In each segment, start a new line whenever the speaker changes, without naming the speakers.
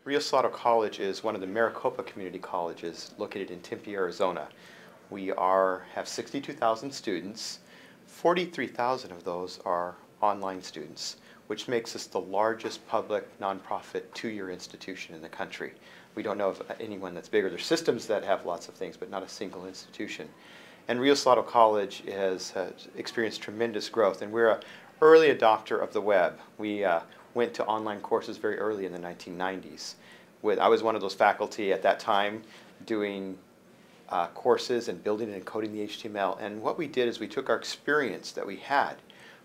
Rio Salado College is one of the Maricopa community colleges located in Tempe, Arizona. We have 62,000 students. 43,000 of those are online students, which makes us the largest public nonprofit two-year institution in the country. We don't know of anyone that's bigger. There's systems that have lots of things, but not a single institution. And Rio Salado College has experienced tremendous growth, and we're an early adopter of the web. We went to online courses very early in the 1990s. I was one of those faculty at that time doing courses and building and encoding the HTML. And what we did is we took our experience that we had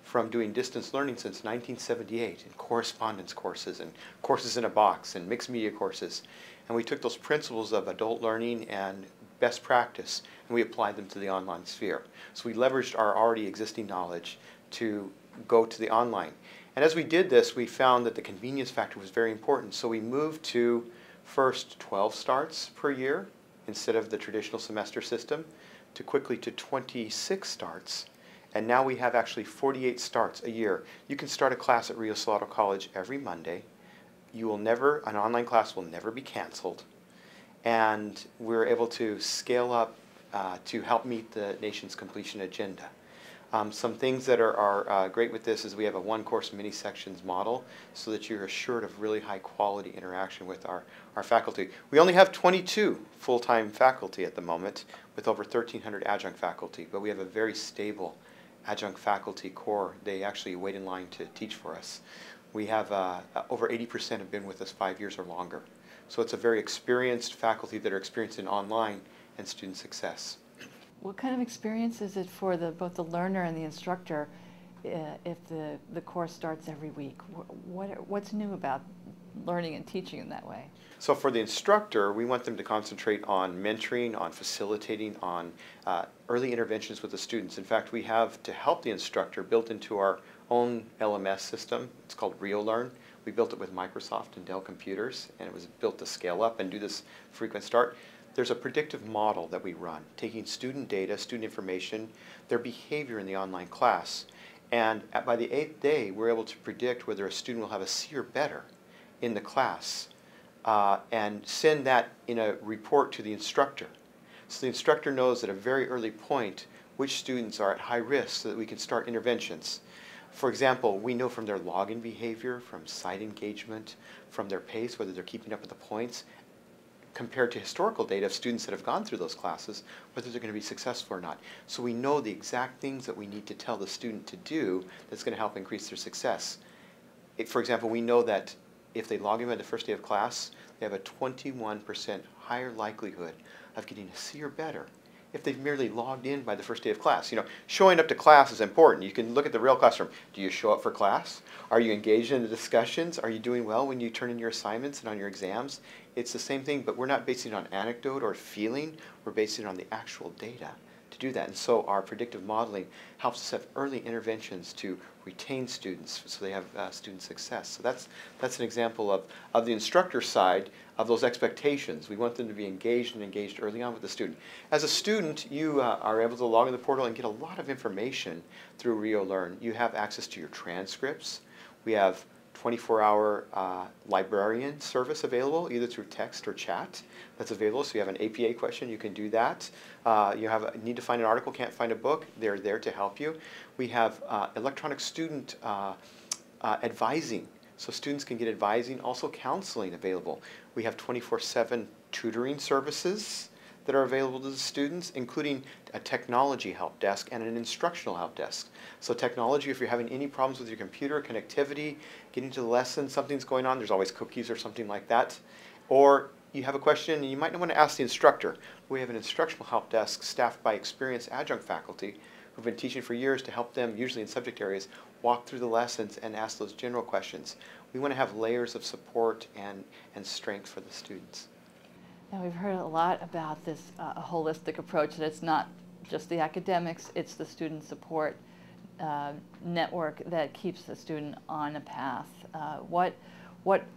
from doing distance learning since 1978 in correspondence courses and courses in a box and mixed media courses. And we took those principles of adult learning and best practice and we applied them to the online sphere. So we leveraged our already existing knowledge to go to the online. And as we did this, we found that the convenience factor was very important. So we moved to first 12 starts per year instead of the traditional semester system, to quickly to 26 starts. And now we have actually 48 starts a year. You can start a class at Rio Salado College every Monday. An online class will never be canceled. And we're able to scale up to help meet the nation's completion agenda. Some things that are great with this is we have a one-course mini-sections model so that you're assured of really high-quality interaction with our faculty. We only have 22 full-time faculty at the moment with over 1,300 adjunct faculty, but we have a very stable adjunct faculty core. They actually wait in line to teach for us. We have over 80% have been with us 5 years or longer. So it's a very experienced faculty that are experienced in online and student success.
What kind of experience is it for both the learner and the instructor if the course starts every week? What's new about learning and teaching in that way?
So for the instructor, we want them to concentrate on mentoring, on facilitating, on early interventions with the students. In fact, we have, to help the instructor, built into our own LMS system. It's called RioLearn. We built it with Microsoft and Dell computers, and it was built to scale up and do this frequent start. There's a predictive model that we run, taking student data, student information, their behavior in the online class. And by the 8th day, we're able to predict whether a student will have a C or better in the class and send that in a report to the instructor. So the instructor knows at a very early point which students are at high risk so that we can start interventions. For example, we know from their login behavior, from site engagement, from their pace, whether they're keeping up with the points, compared to historical data of students that have gone through those classes, whether they're going to be successful or not. So we know the exact things that we need to tell the student to do that's going to help increase their success. For example, we know that if they log in by the first day of class, they have a 21% higher likelihood of getting a C or better if they've merely logged in by the first day of class. You know, showing up to class is important. You can look at the real classroom. Do you show up for class? Are you engaged in the discussions? Are you doing well when you turn in your assignments and on your exams? It's the same thing, but we're not basing it on anecdote or feeling. We're basing it on the actual data to do that. And so our predictive modeling helps us have early interventions to retain students so they have student success. So that's an example of the instructor side of those expectations. We want them to be engaged and engaged early on with the student. As a student, you are able to log in the portal and get a lot of information through RioLearn. You have access to your transcripts. We have 24-hour librarian service available, either through text or chat. That's available. So you have an APA question, you can do that. You need to find an article, can't find a book, they're there to help you. We have electronic student advising. So students can get advising, also counseling available. We have 24/7 tutoring services that are available to the students, including a technology help desk and an instructional help desk. So technology, if you're having any problems with your computer, connectivity, getting to the lesson, something's going on, there's always cookies or something like that. Or you have a question and you might not want to ask the instructor. We have an instructional help desk staffed by experienced adjunct faculty who've been teaching for years to help them, usually in subject areas, walk through the lessons and ask those general questions. We want to have layers of support and strength for the students.
Now we've heard a lot about this a holistic approach, that it's not just the academics, it's the student support network that keeps the student on a path. What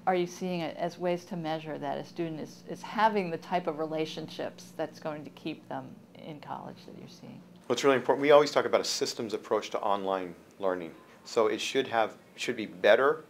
are you seeing as ways to measure that a student is having the type of relationships that's going to keep them in college that you're seeing?
Well, it's really important. We always talk about a systems approach to online learning. So it should be better,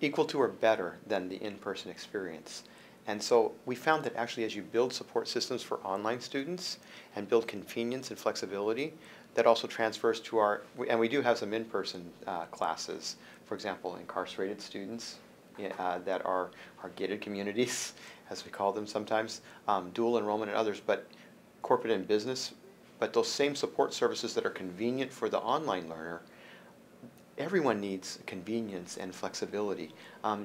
equal to or better than the in-person experience. And so we found that actually as you build support systems for online students and build convenience and flexibility, that also transfers to and we do have some in-person classes, for example, incarcerated students that are gated communities, as we call them sometimes, dual enrollment and others, but corporate and business. But those same support services that are convenient for the online learner, everyone needs convenience and flexibility.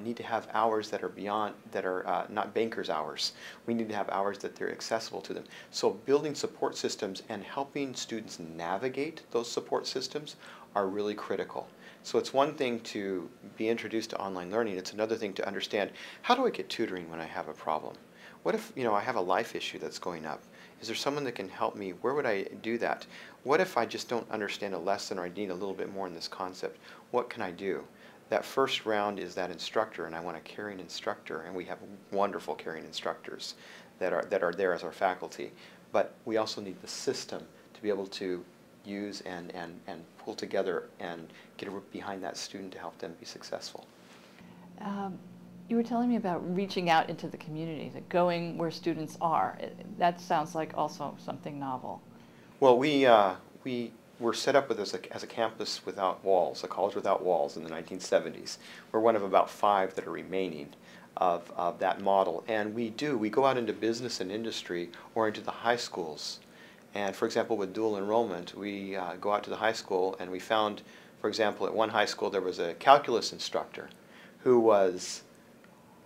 Need to have hours that are beyond, that are not banker's hours. We need to have hours that they're accessible to them. So building support systems and helping students navigate those support systems are really critical. So it's one thing to be introduced to online learning. It's another thing to understand, how do I get tutoring when I have a problem? What if, I have a life issue that's going up? Is there someone that can help me? Where would I do that? What if I just don't understand a lesson, or I need a little bit more in this concept? What can I do? That first round is that instructor, and I want a caring instructor, and we have wonderful caring instructors that are there as our faculty. But we also need the system to be able to use and pull together and get behind that student to help them be successful.
You were telling me about reaching out into the community, going where students are. That sounds like also something novel.
Well, we were set up as a campus without walls, a college without walls in the 1970s. We're one of about 5 that are remaining of that model. And we go out into business and industry or into the high schools. And for example, with dual enrollment, we go out to the high school, and we found, for example, at one high school there was a calculus instructor who was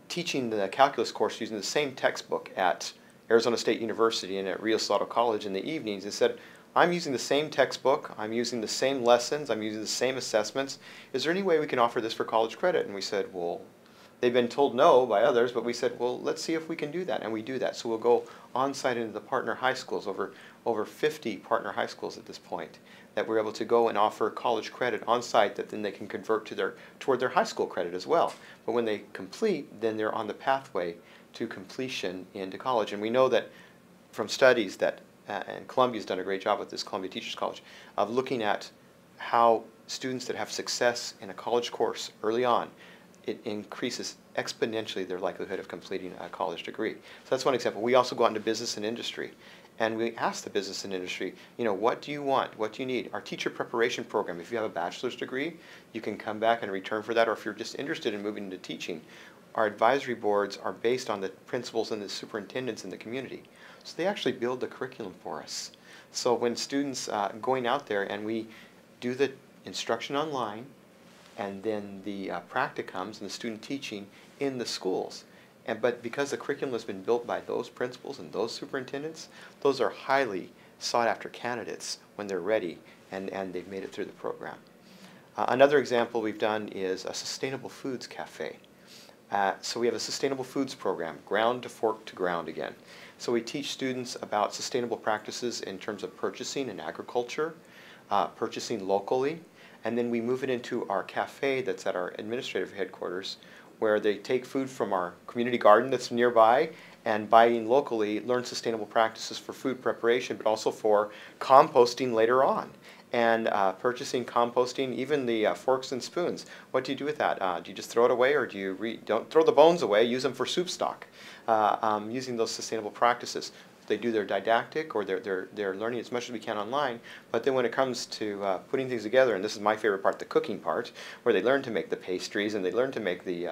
teaching the calculus course using the same textbook at Arizona State University and at Rio Salado College in the evenings, and said, I'm using the same textbook, I'm using the same lessons, I'm using the same assessments. Is there any way we can offer this for college credit? And we said, well, they've been told no by others, but we said, well, let's see if we can do that. And we do that. So we'll go on-site into the partner high schools, over 50 partner high schools at this point, that we're able to go and offer college credit on-site that then they can convert toward their high school credit as well. But when they complete, then they're on the pathway to completion into college. And we know that from studies that, and Columbia's done a great job with this, Columbia Teachers College, of looking at how students that have success in a college course early on, it increases exponentially their likelihood of completing a college degree. So that's one example. We also go out into business and industry, and we ask the business and industry, what do you want? What do you need? Our teacher preparation program, if you have a bachelor's degree, you can come back and return for that, or if you're just interested in moving into teaching. Our advisory boards are based on the principals and the superintendents in the community. So they actually build the curriculum for us. So when students going out there, and we do the instruction online, and then the practicums and the student teaching in the schools. But because the curriculum has been built by those principals and those superintendents, those are highly sought after candidates when they're ready and they've made it through the program. Another example we've done is a sustainable foods cafe. So we have a sustainable foods program, ground to fork to ground again. So we teach students about sustainable practices in terms of purchasing and agriculture, purchasing locally, and then we move it into our cafe that's at our administrative headquarters, where they take food from our community garden that's nearby, and buying locally, learn sustainable practices for food preparation, but also for composting later on. And purchasing, composting, even the forks and spoons. What do you do with that? Do you just throw it away, or do you don't throw the bones away, use them for soup stock? Using those sustainable practices. They do their didactic, or they're learning as much as we can online, but then when it comes to putting things together, and this is my favorite part, the cooking part, where they learn to make the pastries and they learn to make the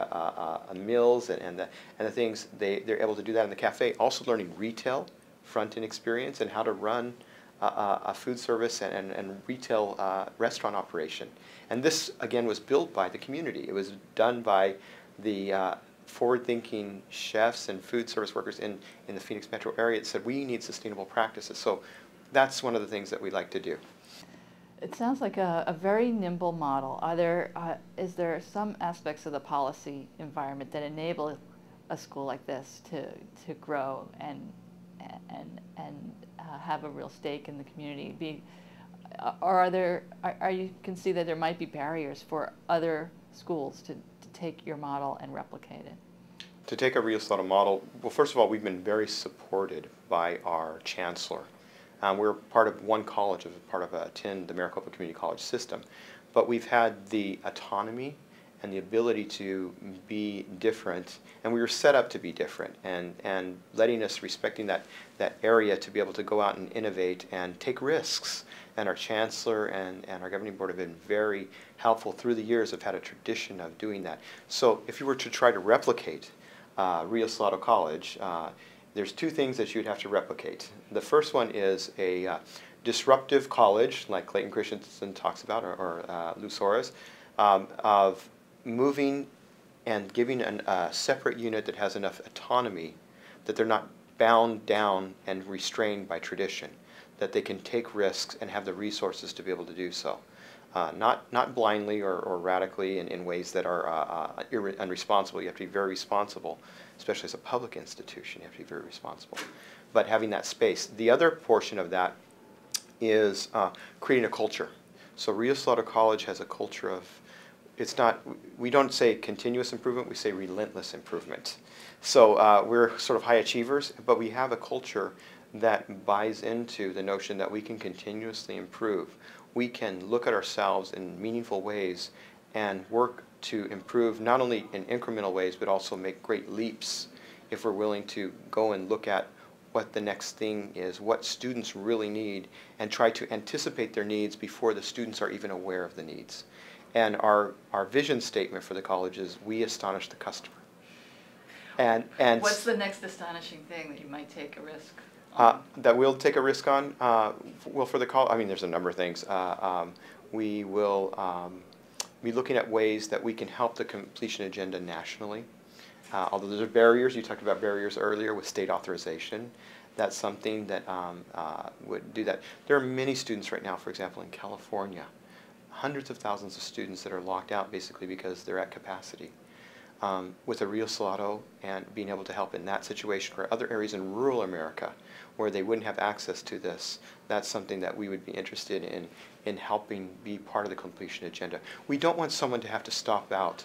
meals and the things, they're able to do that in the cafe. Also learning retail, front-end experience, and how to run a food service and retail restaurant operation. And this, again, was built by the community. It was done by the forward-thinking chefs and food service workers in the Phoenix metro area that said we need sustainable practices. So that's one of the things that we like to do.
It sounds like a very nimble model. Is there some aspects of the policy environment that enable a school like this to grow and have a real stake in the community? Or you can see that there might be barriers for other schools to take your model and replicate it?
To take a Rio Salado model, well, first of all, we've been very supported by our chancellor. We're part of one college, part of the Maricopa Community College system, but we've had the autonomy and the ability to be different, and we were set up to be different, and letting us, respecting that area to be able to go out and innovate and take risks. And our chancellor and our governing board have been very helpful through the years, have had a tradition of doing that. So if you were to try to replicate Rio Salado College, there's two things that you'd have to replicate. The first one is a disruptive college, like Clayton Christensen talks about, or Lou Soares, of moving and giving a separate unit that has enough autonomy that they're not bound down and restrained by tradition, that they can take risks and have the resources to be able to do so. Not blindly or radically in ways that are unresponsible. You have to be very responsible, especially as a public institution. You have to be very responsible. But having that space. The other portion of that is creating a culture. So Rio Salado College has a culture of, it's not, we don't say continuous improvement, we say relentless improvement. So we're sort of high achievers, but we have a culture that buys into the notion that we can continuously improve. We can look at ourselves in meaningful ways and work to improve not only in incremental ways, but also make great leaps if we're willing to go and look at what the next thing is, what students really need, and try to anticipate their needs before the students are even aware of the needs. And our vision statement for the college is, we astonish the customer. And
what's the next astonishing thing that you might take a risk?
That we'll take a risk on? Well, for the college, I mean, there's a number of things. We will be looking at ways that we can help the completion agenda nationally. Although there's barriers, you talked about barriers earlier with state authorization. That's something that would do that. There are many students right now, for example, in California, hundreds of thousands of students that are locked out basically because they're at capacity. With a Rio Salado and being able to help in that situation, or other areas in rural America where they wouldn't have access to this, that's something that we would be interested in helping be part of the completion agenda. We don't want someone to have to stop out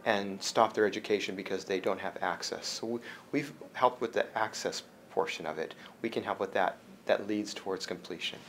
and stop their education because they don't have access. So we've helped with the access portion of it. We can help with that. That leads towards completion.